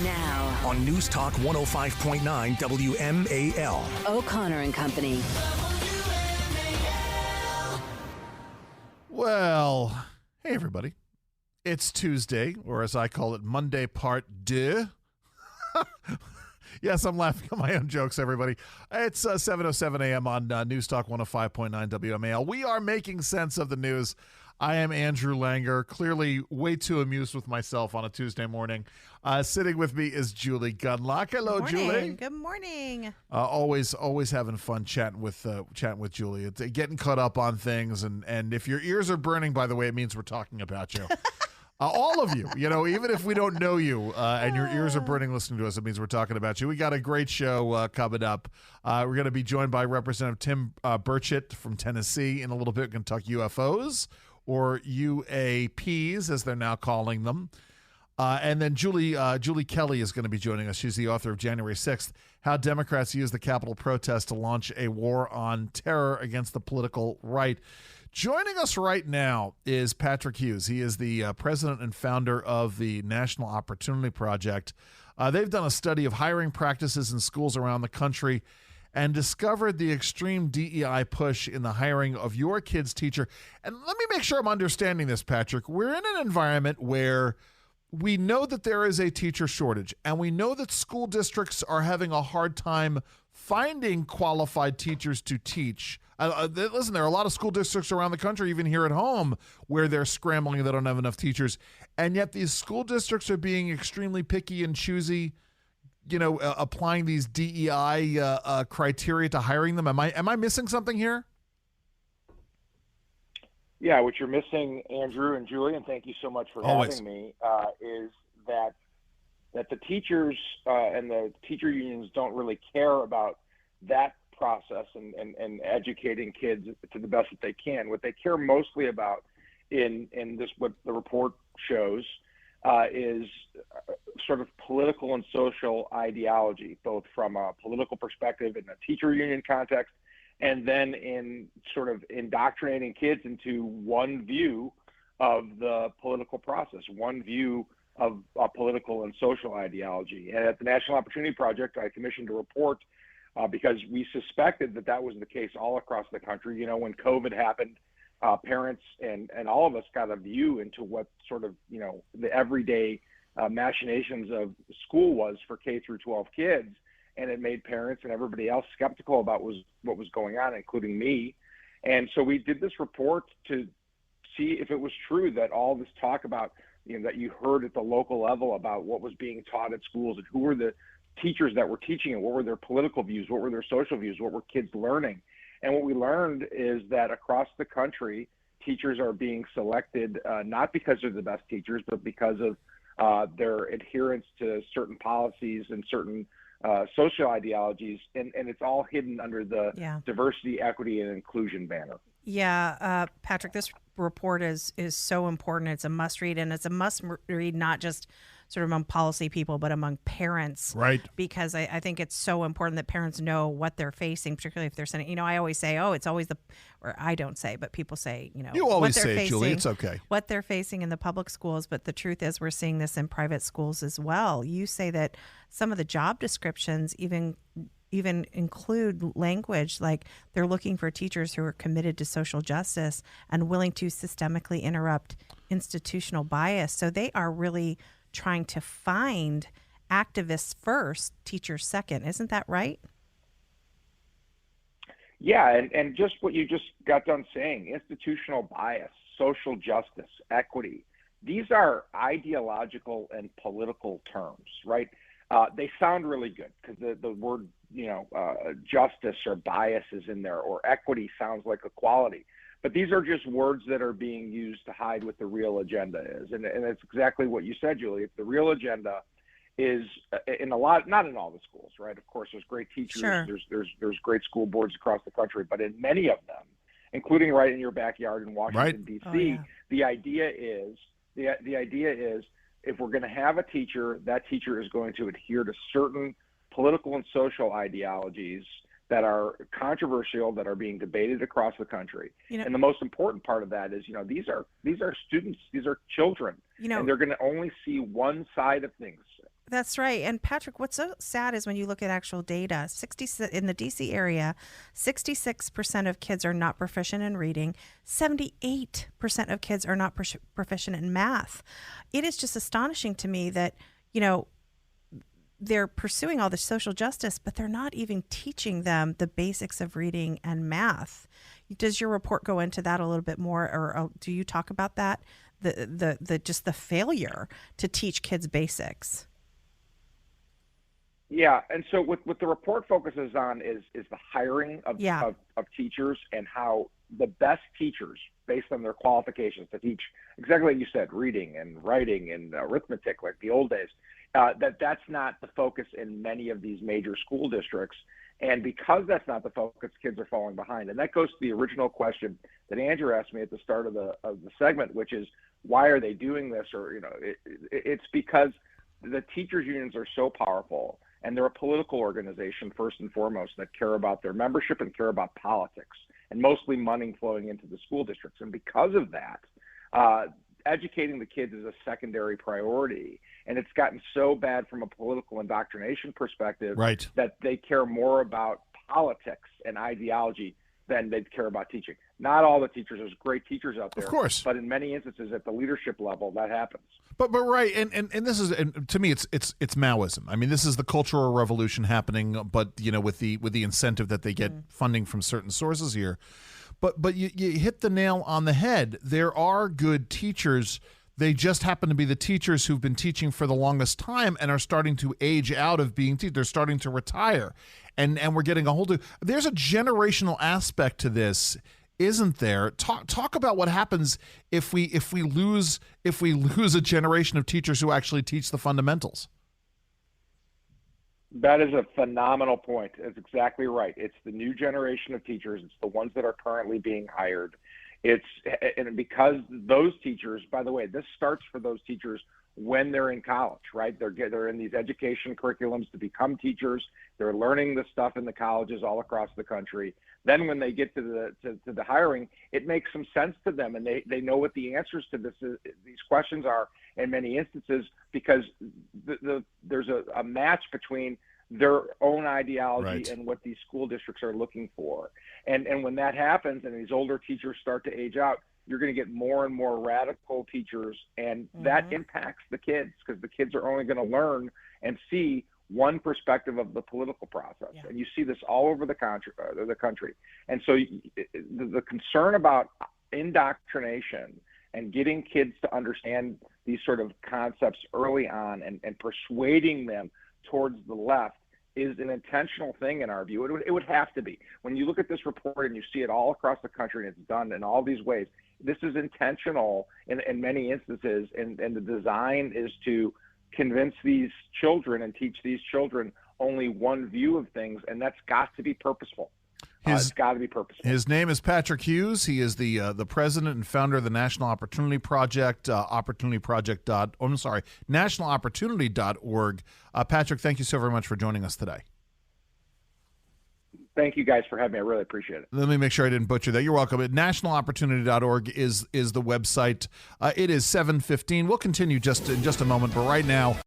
Now, on News Talk 105.9 WMAL. O'Connor and Company. Well, hey everybody. It's Tuesday, or as I call it, Monday Part 2. Yes, I'm laughing at my own jokes, everybody. It's 7:07 a.m. on News Talk 105.9 WMAL. We are making sense of the news. I am Andrew Langer, clearly way too amused with myself on a Tuesday morning. Sitting with me is Julie Gunlock. Hello, Julie. Good morning. Always having fun chatting with Julie. It's getting caught up on things, and if your ears are burning, by the way, it means we're talking about you. All of you, even if we don't know you and your ears are burning listening to us, it means we're talking about you. We got a great show coming up. We're going to be joined by Representative Tim Burchett from Tennessee in a little bit. We're going to talk UFOs, or UAPs, as they're now calling them. And then Julie Kelly is going to be joining us. She's the author of January 6th, How Democrats Use the Capitol Protest to Launch a War on Terror Against the Political Right. Joining us right now is Patrick Hughes. He is the president and founder of the National Opportunity Project. They've done a study of hiring practices in schools around the country and discovered the extreme DEI push in the hiring of your kid's teacher. And let me make sure I'm understanding this, Patrick. We're in an environment where we know that there is a teacher shortage, and we know that school districts are having a hard time finding qualified teachers to teach. Listen, there are a lot of school districts around the country, even here at home, where they're scrambling. They don't have enough teachers. And yet these school districts are being extremely picky and choosy, applying these DEI criteria to hiring them. Am I missing something here? Yeah, what you're missing, Andrew and Julie, and thank you so much for having me, is that the teachers and the teacher unions don't really care about that process and educating kids to the best that they can. What they care mostly about in this, what the report shows, is sort of political and social ideology, both from a political perspective in a teacher union context, and then in sort of indoctrinating kids into one view of the political process, one view of political and social ideology. And at the National Opportunity Project, I commissioned a report because we suspected that was the case all across the country. When COVID happened, parents and all of us got a view into what sort of, the everyday machinations of school was for K through 12 kids. And it made parents and everybody else skeptical about what was going on, including me. And so we did this report to see if it was true that all this talk about, that you heard at the local level about what was being taught at schools and who were the teachers that were teaching it, what were their political views, what were their social views, what were kids learning. And what we learned is that across the country, teachers are being selected not because they're the best teachers, but because of their adherence to certain policies and certain social ideologies, and it's all hidden under the diversity, equity, and inclusion banner. Yeah, Patrick, this report is so important. It's a must read, and it's a must read not just sort of among policy people, but among parents. Right. Because I think it's so important that parents know what they're facing, particularly if they're sending, I always say, it's always or I don't say, but people say, You always say it, Julie. It's okay. What they're facing in the public schools, but the truth is we're seeing this in private schools as well. You say that some of the job descriptions even include language like they're looking for teachers who are committed to social justice and willing to systemically interrupt institutional bias. So they are really trying to find activists first, teachers second. Isn't that right? Yeah, and just what you just got done saying, institutional bias, social justice, equity, these are ideological and political terms, right? They sound really good because the word, justice or bias is in there, or equity sounds like equality. But these are just words that are being used to hide what the real agenda is. And it's exactly what you said, Julie. The real agenda is in a lot, not in all the schools, right? Of course, there's great teachers, Sure. there's great school boards across the country, but in many of them, including right in your backyard in Washington, D.C., Oh, yeah. the idea is if we're going to have a teacher, that teacher is going to adhere to certain political and social ideologies that are controversial, that are being debated across the country. And the most important part of that is, these are students, these are children, and they're going to only see one side of things. That's right. And Patrick, what's so sad is when you look at actual data, in the DC area, 66% of kids are not proficient in reading. 78% of kids are not proficient in math. It is just astonishing to me that, they're pursuing all the social justice, but they're not even teaching them the basics of reading and math. Does your report go into that a little bit more, or do you talk about that? Just the failure to teach kids basics. Yeah, and so what the report focuses on is the hiring of teachers, and how the best teachers, based on their qualifications to teach exactly what you said, reading and writing and arithmetic like the old days, that's not the focus in many of these major school districts. And because that's not the focus, kids are falling behind. And that goes to the original question that Andrew asked me at the start of the segment, which is, why are they doing this? Or, it's because the teachers unions are so powerful, and they're a political organization first and foremost that care about their membership and care about politics, and mostly money flowing into the school districts. And because of that, educating the kids is a secondary priority. And it's gotten so bad from a political indoctrination perspective, right, that they care more about politics and ideology than they care about teaching. Not all the teachers, there's great teachers out there, of course, but in many instances at the leadership level, that happens. But right, and this is, and to me, it's Maoism. I mean, this is the Cultural Revolution happening, but with the incentive that they get funding from certain sources here. But you hit the nail on the head. There are good teachers. They just happen to be the teachers who've been teaching for the longest time and are starting to age out of being teachers. They're starting to retire, and we're getting a whole new. There's a generational aspect to this, isn't there? Talk about what happens if we lose a generation of teachers who actually teach the fundamentals. That is a phenomenal point. That's exactly right. It's the new generation of teachers. It's the ones that are currently being hired. And because those teachers, by the way, this starts for those teachers when they're in college, right? They're in these education curriculums to become teachers. They're learning the stuff in the colleges all across the country. Then when they get to the hiring, it makes some sense to them, and they know what the answers to these questions are in many instances, because there's a match between their own ideology and what these school districts are looking for. And when that happens and these older teachers start to age out, you're going to get more and more radical teachers, and that impacts the kids, because the kids are only going to learn and see one perspective of the political process. Yeah. And you see this all over the country. And so the concern about indoctrination and getting kids to understand these sort of concepts early on and persuading them towards the left is an intentional thing in our view. It would have to be. When you look at this report and you see it all across the country and it's done in all these ways, this is intentional in many instances, and the design is to convince these children and teach these children only one view of things, and that's got to be purposeful. It's got to be purposeful. His name is Patrick Hughes. He is the president and founder of the National Opportunity Project, nationalopportunity.org. Patrick, thank you so very much for joining us today. Thank you guys for having me. I really appreciate it. Let me make sure I didn't butcher that. You're welcome. Nationalopportunity.org is the website. It is 7:15. We'll continue in just a moment, but right now,